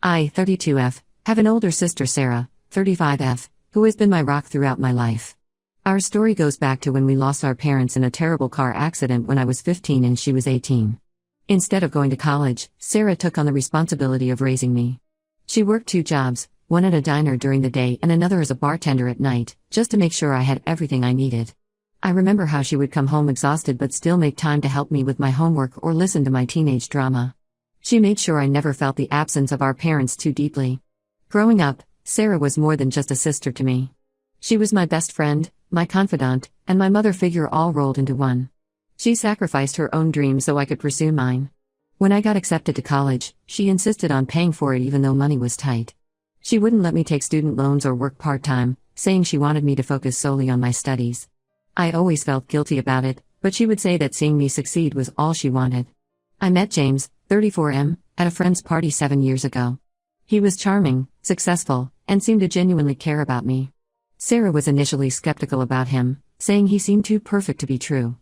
I, 32F, have an older sister Sarah, 35F, who has been my rock throughout my life. Our story goes back to when we lost our parents in a terrible car accident when I was 15 and she was 18. Instead of going to college, Sarah took on the responsibility of raising me. She worked 2 jobs, one at a diner during the day and another as a bartender at night, just to make sure I had everything I needed. I remember how she would come home exhausted but still make time to help me with my homework or listen to my teenage drama. She made sure I never felt the absence of our parents too deeply. Growing up, Sarah was more than just a sister to me. She was my best friend, my confidant, and my mother figure all rolled into one. She sacrificed her own dreams so I could pursue mine. When I got accepted to college, she insisted on paying for it even though money was tight. She wouldn't let me take student loans or work part-time, saying she wanted me to focus solely on my studies. I always felt guilty about it, but she would say that seeing me succeed was all she wanted. I met James, 34M, at a friend's party 7 years ago. He was charming, successful, and seemed to genuinely care about me. Sarah was initially skeptical about him, saying he seemed too perfect to be true.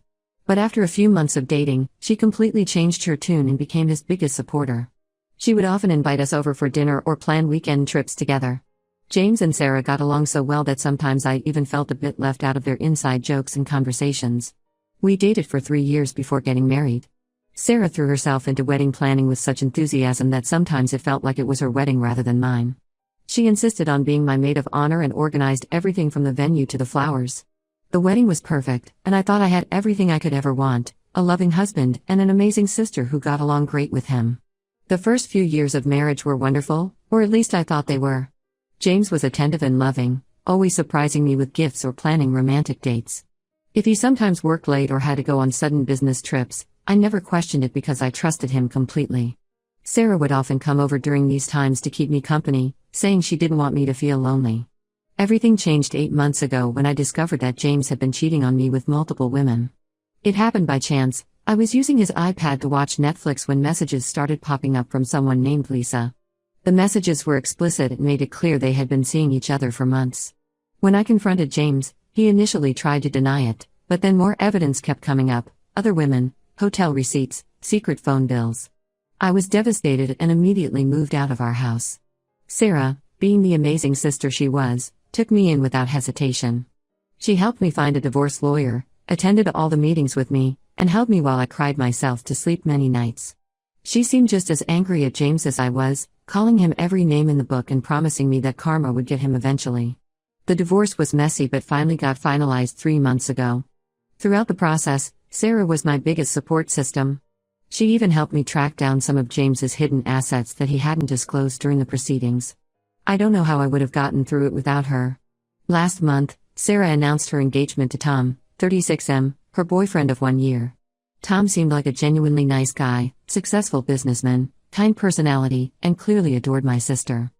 But after a few months of dating, she completely changed her tune and became his biggest supporter. She would often invite us over for dinner or plan weekend trips together. James and Sarah got along so well that sometimes I even felt a bit left out of their inside jokes and conversations. We dated for 3 years before getting married. Sarah threw herself into wedding planning with such enthusiasm that sometimes it felt like it was her wedding rather than mine. She insisted on being my maid of honor and organized everything from the venue to the flowers. The wedding was perfect, and I thought I had everything I could ever want: a loving husband and an amazing sister who got along great with him. The first few years of marriage were wonderful, or at least I thought they were. James was attentive and loving, always surprising me with gifts or planning romantic dates. If he sometimes worked late or had to go on sudden business trips, I never questioned it because I trusted him completely. Sarah would often come over during these times to keep me company, saying she didn't want me to feel lonely. Everything changed 8 months ago when I discovered that James had been cheating on me with multiple women. It happened by chance. I was using his iPad to watch Netflix when messages started popping up from someone named Lisa. The messages were explicit and made it clear they had been seeing each other for months. When I confronted James, he initially tried to deny it, but then more evidence kept coming up: other women, hotel receipts, secret phone bills. I was devastated and immediately moved out of our house. Sarah, being the amazing sister she was, took me in without hesitation. She helped me find a divorce lawyer, attended all the meetings with me, and held me while I cried myself to sleep many nights. She seemed just as angry at James as I was, calling him every name in the book and promising me that karma would get him eventually. The divorce was messy but finally got finalized 3 months ago. Throughout the process, Sarah was my biggest support system. She even helped me track down some of James's hidden assets that he hadn't disclosed during the proceedings. I don't know how I would have gotten through it without her. Last month, Sarah announced her engagement to Tom, 36M, her boyfriend of 1 year. Tom seemed like a genuinely nice guy, successful businessman, kind personality, and clearly adored my sister.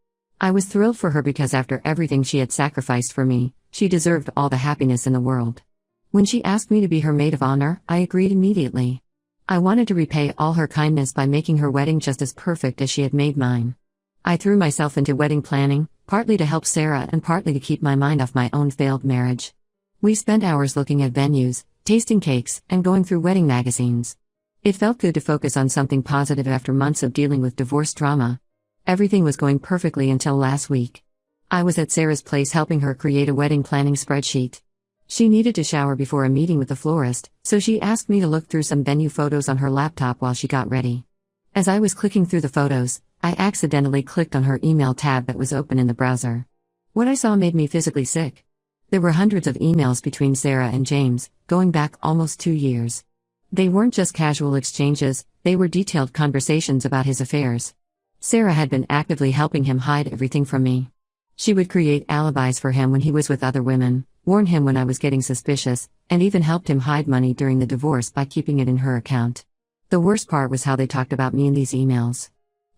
I was thrilled for her because after everything she had sacrificed for me, she deserved all the happiness in the world. When she asked me to be her maid of honor, I agreed immediately. I wanted to repay all her kindness by making her wedding just as perfect as she had made mine. I threw myself into wedding planning, partly to help Sarah and partly to keep my mind off my own failed marriage. We spent hours looking at venues, tasting cakes, and going through wedding magazines. It felt good to focus on something positive after months of dealing with divorce drama. Everything was going perfectly until last week. I was at Sarah's place helping her create a wedding planning spreadsheet. She needed to shower before a meeting with the florist, so she asked me to look through some venue photos on her laptop while she got ready. As I was clicking through the photos, I accidentally clicked on her email tab that was open in the browser. What I saw made me physically sick. There were hundreds of emails between Sarah and James, going back almost 2 years. They weren't just casual exchanges, they were detailed conversations about his affairs. Sarah had been actively helping him hide everything from me. She would create alibis for him when he was with other women, warn him when I was getting suspicious, and even helped him hide money during the divorce by keeping it in her account. The worst part was how they talked about me in these emails.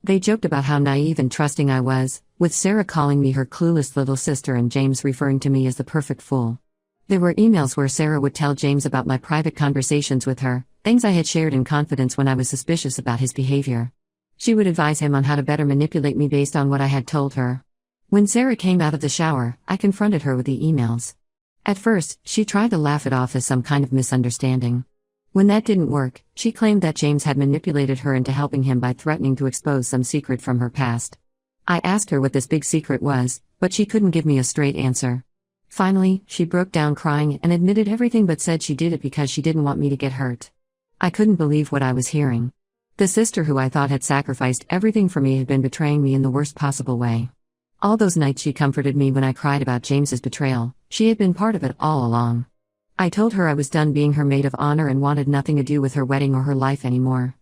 They joked about how naive and trusting I was, with Sarah calling me her clueless little sister and James referring to me as the perfect fool. There were emails where Sarah would tell James about my private conversations with her, things I had shared in confidence when I was suspicious about his behavior. She would advise him on how to better manipulate me based on what I had told her. When Sarah came out of the shower, I confronted her with the emails. At first, she tried to laugh it off as some kind of misunderstanding. When that didn't work, she claimed that James had manipulated her into helping him by threatening to expose some secret from her past. I asked her what this big secret was, but she couldn't give me a straight answer. Finally, she broke down crying and admitted everything but said she did it because she didn't want me to get hurt. I couldn't believe what I was hearing. The sister who I thought had sacrificed everything for me had been betraying me in the worst possible way. All those nights she comforted me when I cried about James's betrayal. She had been part of it all along. I told her I was done being her maid of honor and wanted nothing to do with her wedding or her life anymore.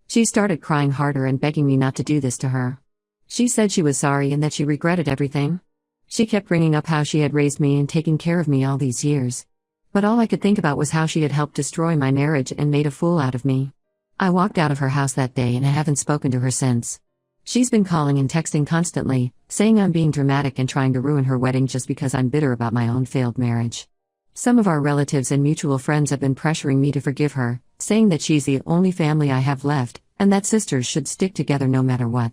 She started crying harder and begging me not to do this to her. She said she was sorry and that she regretted everything. She kept bringing up how she had raised me and taken care of me all these years. But all I could think about was how she had helped destroy my marriage and made a fool out of me. I walked out of her house that day and I haven't spoken to her since. She's been calling and texting constantly, saying I'm being dramatic and trying to ruin her wedding just because I'm bitter about my own failed marriage. Some of our relatives and mutual friends have been pressuring me to forgive her, saying that she's the only family I have left, and that sisters should stick together no matter what.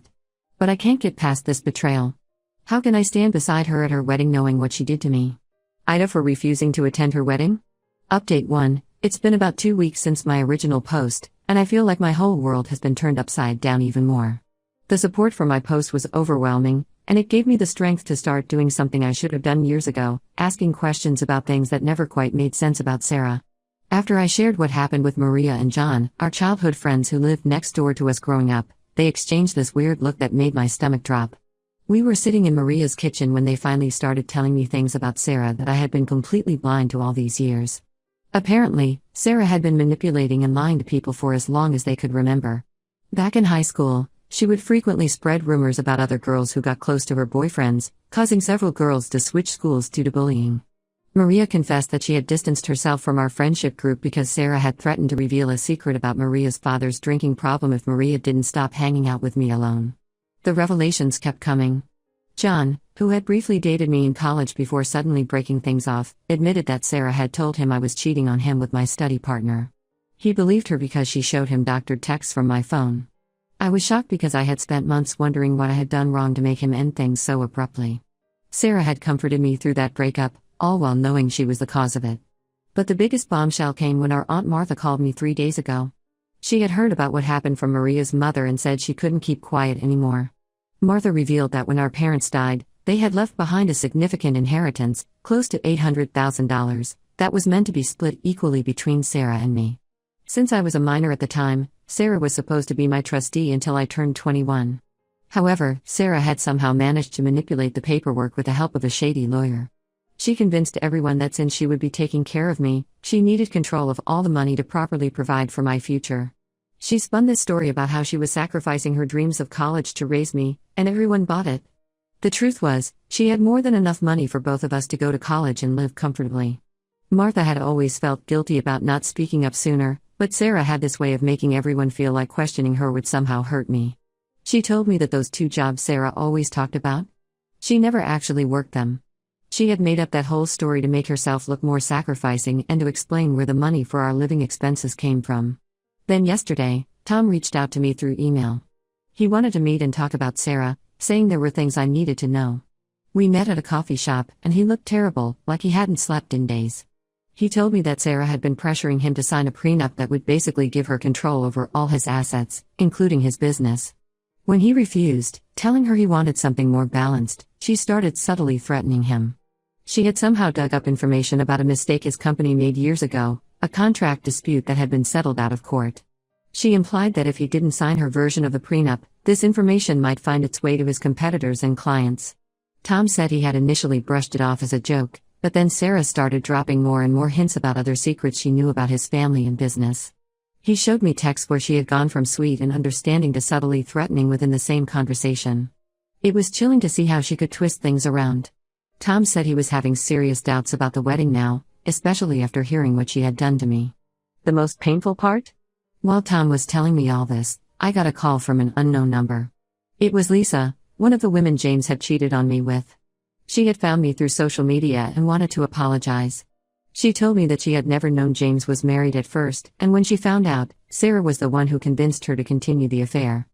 But I can't get past this betrayal. How can I stand beside her at her wedding knowing what she did to me? Ida for refusing to attend her wedding? Update 1. It's been about 2 weeks since my original post, and I feel like my whole world has been turned upside down even more. The support for my post was overwhelming, and it gave me the strength to start doing something I should have done years ago, asking questions about things that never quite made sense about Sarah. After I shared what happened with Maria and John, our childhood friends who lived next door to us growing up, they exchanged this weird look that made my stomach drop. We were sitting in Maria's kitchen when they finally started telling me things about Sarah that I had been completely blind to all these years. Apparently, Sarah had been manipulating and lying to people for as long as they could remember. Back in high school, she would frequently spread rumors about other girls who got close to her boyfriends, causing several girls to switch schools due to bullying. Maria confessed that she had distanced herself from our friendship group because Sarah had threatened to reveal a secret about Maria's father's drinking problem if Maria didn't stop hanging out with me alone. The revelations kept coming. John, who had briefly dated me in college before suddenly breaking things off, admitted that Sarah had told him I was cheating on him with my study partner. He believed her because she showed him doctored texts from my phone. I was shocked because I had spent months wondering what I had done wrong to make him end things so abruptly. Sarah had comforted me through that breakup, all while knowing she was the cause of it. But the biggest bombshell came when our Aunt Martha called me 3 days ago. She had heard about what happened from Maria's mother and said she couldn't keep quiet anymore. Martha revealed that when our parents died, they had left behind a significant inheritance, close to $800,000, that was meant to be split equally between Sarah and me. Since I was a minor at the time, Sarah was supposed to be my trustee until I turned 21. However, Sarah had somehow managed to manipulate the paperwork with the help of a shady lawyer. She convinced everyone that since she would be taking care of me, she needed control of all the money to properly provide for my future. She spun this story about how she was sacrificing her dreams of college to raise me, and everyone bought it. The truth was, she had more than enough money for both of us to go to college and live comfortably. Martha had always felt guilty about not speaking up sooner, but Sarah had this way of making everyone feel like questioning her would somehow hurt me. She told me that those 2 jobs Sarah always talked about, she never actually worked them. She had made up that whole story to make herself look more sacrificing and to explain where the money for our living expenses came from. Then yesterday, Tom reached out to me through email. He wanted to meet and talk about Sarah, saying there were things I needed to know. We met at a coffee shop, and he looked terrible, like he hadn't slept in days. He told me that Sarah had been pressuring him to sign a prenup that would basically give her control over all his assets, including his business. When he refused, telling her he wanted something more balanced, she started subtly threatening him. She had somehow dug up information about a mistake his company made years ago, a contract dispute that had been settled out of court. She implied that if he didn't sign her version of the prenup, this information might find its way to his competitors and clients. Tom said he had initially brushed it off as a joke, but then Sarah started dropping more and more hints about other secrets she knew about his family and business. He showed me texts where she had gone from sweet and understanding to subtly threatening within the same conversation. It was chilling to see how she could twist things around. Tom said he was having serious doubts about the wedding now, especially after hearing what she had done to me. The most painful part? While Tom was telling me all this, I got a call from an unknown number. It was Lisa, one of the women James had cheated on me with. She had found me through social media and wanted to apologize. She told me that she had never known James was married at first, and when she found out, Sarah was the one who convinced her to continue the affair.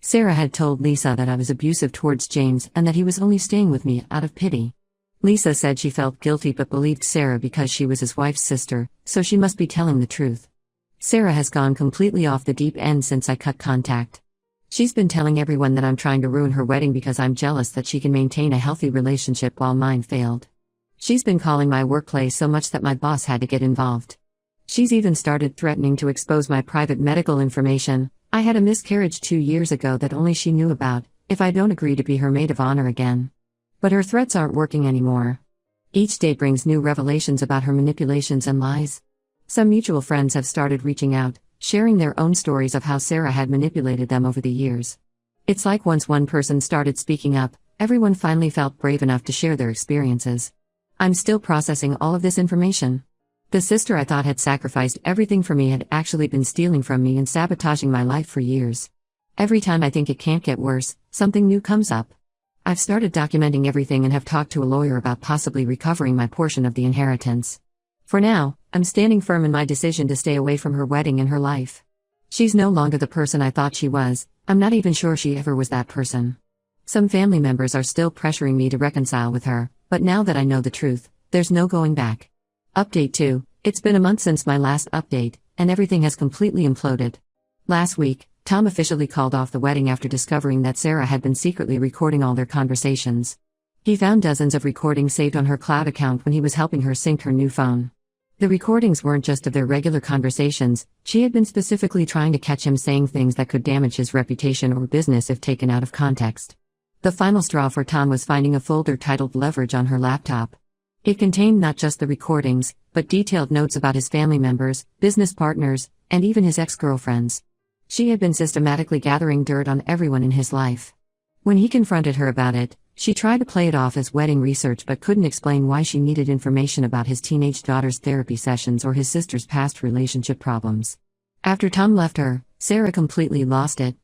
Sarah had told Lisa that I was abusive towards James and that he was only staying with me out of pity. Lisa said she felt guilty but believed Sarah because she was his wife's sister, so she must be telling the truth. Sarah has gone completely off the deep end since I cut contact. She's been telling everyone that I'm trying to ruin her wedding because I'm jealous that she can maintain a healthy relationship while mine failed. She's been calling my workplace so much that my boss had to get involved. She's even started threatening to expose my private medical information. I had a miscarriage 2 years ago that only she knew about, if I don't agree to be her maid of honor again. But her threats aren't working anymore. Each day brings new revelations about her manipulations and lies. Some mutual friends have started reaching out, sharing their own stories of how Sarah had manipulated them over the years. It's like once one person started speaking up, everyone finally felt brave enough to share their experiences. I'm still processing all of this information. The sister I thought had sacrificed everything for me had actually been stealing from me and sabotaging my life for years. Every time I think it can't get worse, something new comes up. I've started documenting everything and have talked to a lawyer about possibly recovering my portion of the inheritance. For now, I'm standing firm in my decision to stay away from her wedding and her life. She's no longer the person I thought she was. I'm not even sure she ever was that person. Some family members are still pressuring me to reconcile with her, but now that I know the truth, there's no going back. Update 2. It's been a month since my last update, and everything has completely imploded. Last week, Tom officially called off the wedding after discovering that Sarah had been secretly recording all their conversations. He found dozens of recordings saved on her cloud account when he was helping her sync her new phone. The recordings weren't just of their regular conversations, she had been specifically trying to catch him saying things that could damage his reputation or business if taken out of context. The final straw for Tom was finding a folder titled Leverage on her laptop. It contained not just the recordings, but detailed notes about his family members, business partners, and even his ex-girlfriends. She had been systematically gathering dirt on everyone in his life. When he confronted her about it, she tried to play it off as wedding research but couldn't explain why she needed information about his teenage daughter's therapy sessions or his sister's past relationship problems. After Tom left her, Sarah completely lost it.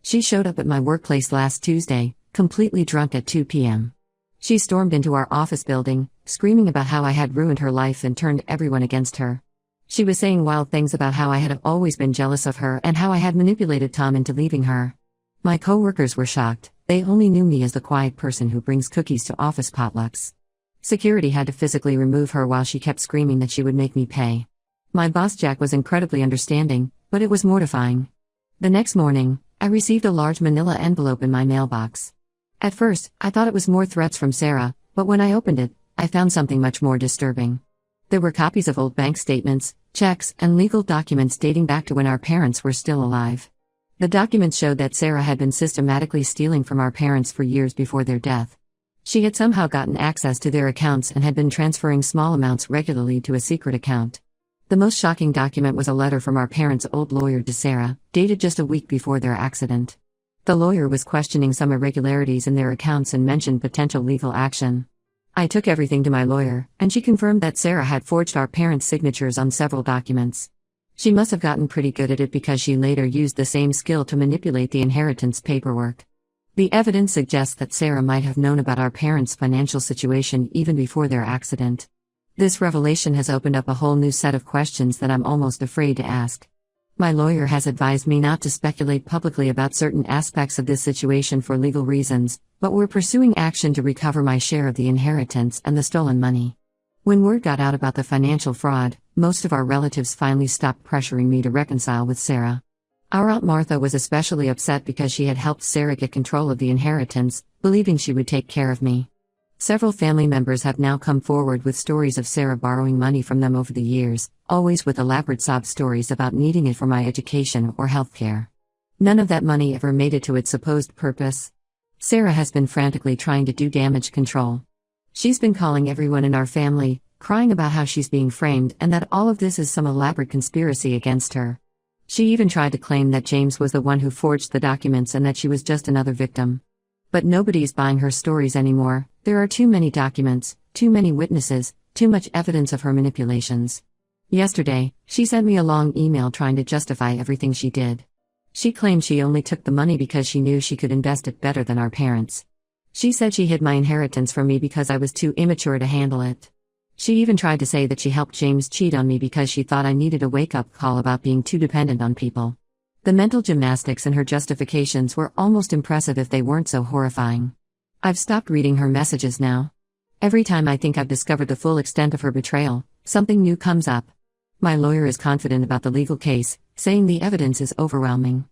She showed up at my workplace last Tuesday, completely drunk at 2 p.m. She stormed into our office building, screaming about how I had ruined her life and turned everyone against her. She was saying wild things about how I had always been jealous of her and how I had manipulated Tom into leaving her. My coworkers were shocked. They only knew me as the quiet person who brings cookies to office potlucks. Security had to physically remove her while she kept screaming that she would make me pay. My boss Jack was incredibly understanding, but it was mortifying. The next morning, I received a large manila envelope in my mailbox. At first, I thought it was more threats from Sarah, but when I opened it, I found something much more disturbing. There were copies of old bank statements, checks, and legal documents dating back to when our parents were still alive. The documents showed that Sarah had been systematically stealing from our parents for years before their death. She had somehow gotten access to their accounts and had been transferring small amounts regularly to a secret account. The most shocking document was a letter from our parents' old lawyer to Sarah, dated just a week before their accident. The lawyer was questioning some irregularities in their accounts and mentioned potential legal action. I took everything to my lawyer, and she confirmed that Sarah had forged our parents' signatures on several documents. She must have gotten pretty good at it because she later used the same skill to manipulate the inheritance paperwork. The evidence suggests that Sarah might have known about our parents' financial situation even before their accident. This revelation has opened up a whole new set of questions that I'm almost afraid to ask. My lawyer has advised me not to speculate publicly about certain aspects of this situation for legal reasons, but we're pursuing action to recover my share of the inheritance and the stolen money. When word got out about the financial fraud, most of our relatives finally stopped pressuring me to reconcile with Sarah. Our Aunt Martha was especially upset because she had helped Sarah get control of the inheritance, believing she would take care of me. Several family members have now come forward with stories of Sarah borrowing money from them over the years, always with elaborate sob stories about needing it for my education or health care. None of that money ever made it to its supposed purpose. Sarah has been frantically trying to do damage control. She's been calling everyone in our family, crying about how she's being framed and that all of this is some elaborate conspiracy against her. She even tried to claim that James was the one who forged the documents and that she was just another victim. But nobody's buying her stories anymore. There are too many documents, too many witnesses, too much evidence of her manipulations. Yesterday, she sent me a long email trying to justify everything she did. She claimed she only took the money because she knew she could invest it better than our parents. She said she hid my inheritance from me because I was too immature to handle it. She even tried to say that she helped James cheat on me because she thought I needed a wake-up call about being too dependent on people. The mental gymnastics in her justifications were almost impressive if they weren't so horrifying. I've stopped reading her messages now. Every time I think I've discovered the full extent of her betrayal, something new comes up. My lawyer is confident about the legal case, saying the evidence is overwhelming.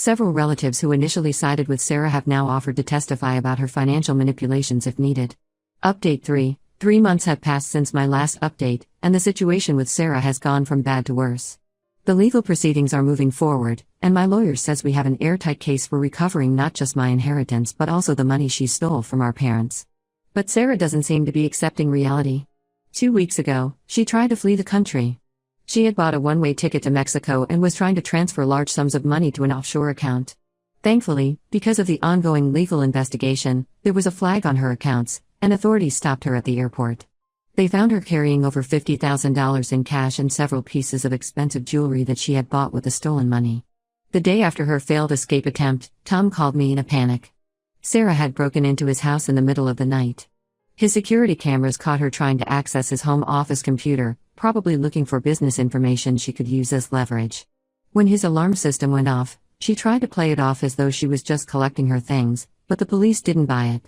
Several relatives who initially sided with Sarah have now offered to testify about her financial manipulations if needed. Update 3. 3 months have passed since my last update, and the situation with Sarah has gone from bad to worse. The legal proceedings are moving forward, and my lawyer says we have an airtight case for recovering not just my inheritance but also the money she stole from our parents. But Sarah doesn't seem to be accepting reality. 2 weeks ago, she tried to flee the country. She had bought a one-way ticket to Mexico and was trying to transfer large sums of money to an offshore account. Thankfully, because of the ongoing legal investigation, there was a flag on her accounts, and authorities stopped her at the airport. They found her carrying over $50,000 in cash and several pieces of expensive jewelry that she had bought with the stolen money. The day after her failed escape attempt, Tom called me in a panic. Sarah had broken into his house in the middle of the night. His security cameras caught her trying to access his home office computer, probably looking for business information she could use as leverage. When his alarm system went off, she tried to play it off as though she was just collecting her things, but the police didn't buy it.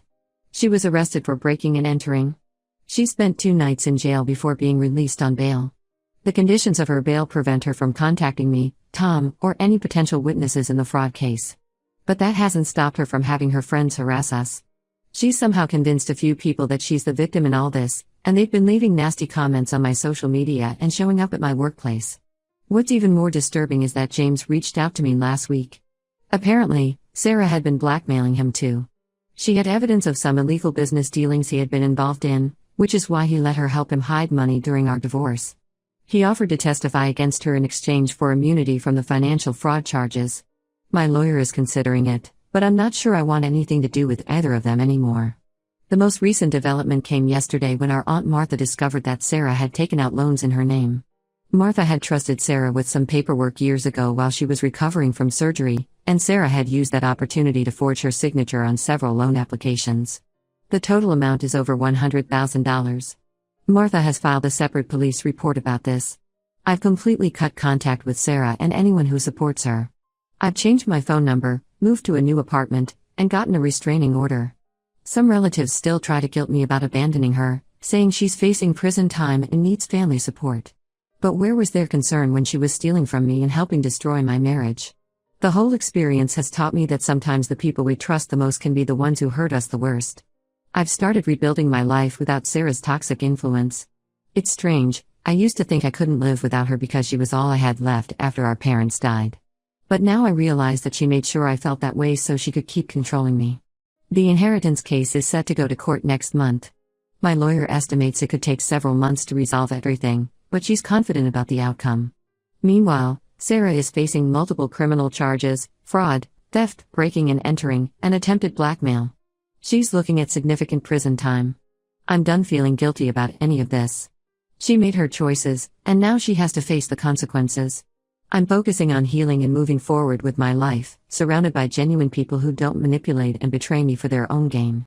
She was arrested for breaking and entering. She spent 2 nights in jail before being released on bail. The conditions of her bail prevent her from contacting me, Tom, or any potential witnesses in the fraud case. But that hasn't stopped her from having her friends harass us. She's somehow convinced a few people that she's the victim in all this, and they've been leaving nasty comments on my social media and showing up at my workplace. What's even more disturbing is that James reached out to me last week. Apparently, Sarah had been blackmailing him too. She had evidence of some illegal business dealings he had been involved in, which is why he let her help him hide money during our divorce. He offered to testify against her in exchange for immunity from the financial fraud charges. My lawyer is considering it, but I'm not sure I want anything to do with either of them anymore. The most recent development came yesterday when our Aunt Martha discovered that Sarah had taken out loans in her name. Martha had trusted Sarah with some paperwork years ago while she was recovering from surgery, and Sarah had used that opportunity to forge her signature on several loan applications. The total amount is over $100,000. Martha has filed a separate police report about this. I've completely cut contact with Sarah and anyone who supports her. I've changed my phone number, moved to a new apartment, and gotten a restraining order. Some relatives still try to guilt me about abandoning her, saying she's facing prison time and needs family support. But where was their concern when she was stealing from me and helping destroy my marriage? The whole experience has taught me that sometimes the people we trust the most can be the ones who hurt us the worst. I've started rebuilding my life without Sarah's toxic influence. It's strange, I used to think I couldn't live without her because she was all I had left after our parents died. But now I realize that she made sure I felt that way so she could keep controlling me. The inheritance case is set to go to court next month. My lawyer estimates it could take several months to resolve everything, but she's confident about the outcome. Meanwhile, Sarah is facing multiple criminal charges: fraud, theft, breaking and entering, and attempted blackmail. She's looking at significant prison time. I'm done feeling guilty about any of this. She made her choices, and now she has to face the consequences. I'm focusing on healing and moving forward with my life, surrounded by genuine people who don't manipulate and betray me for their own gain.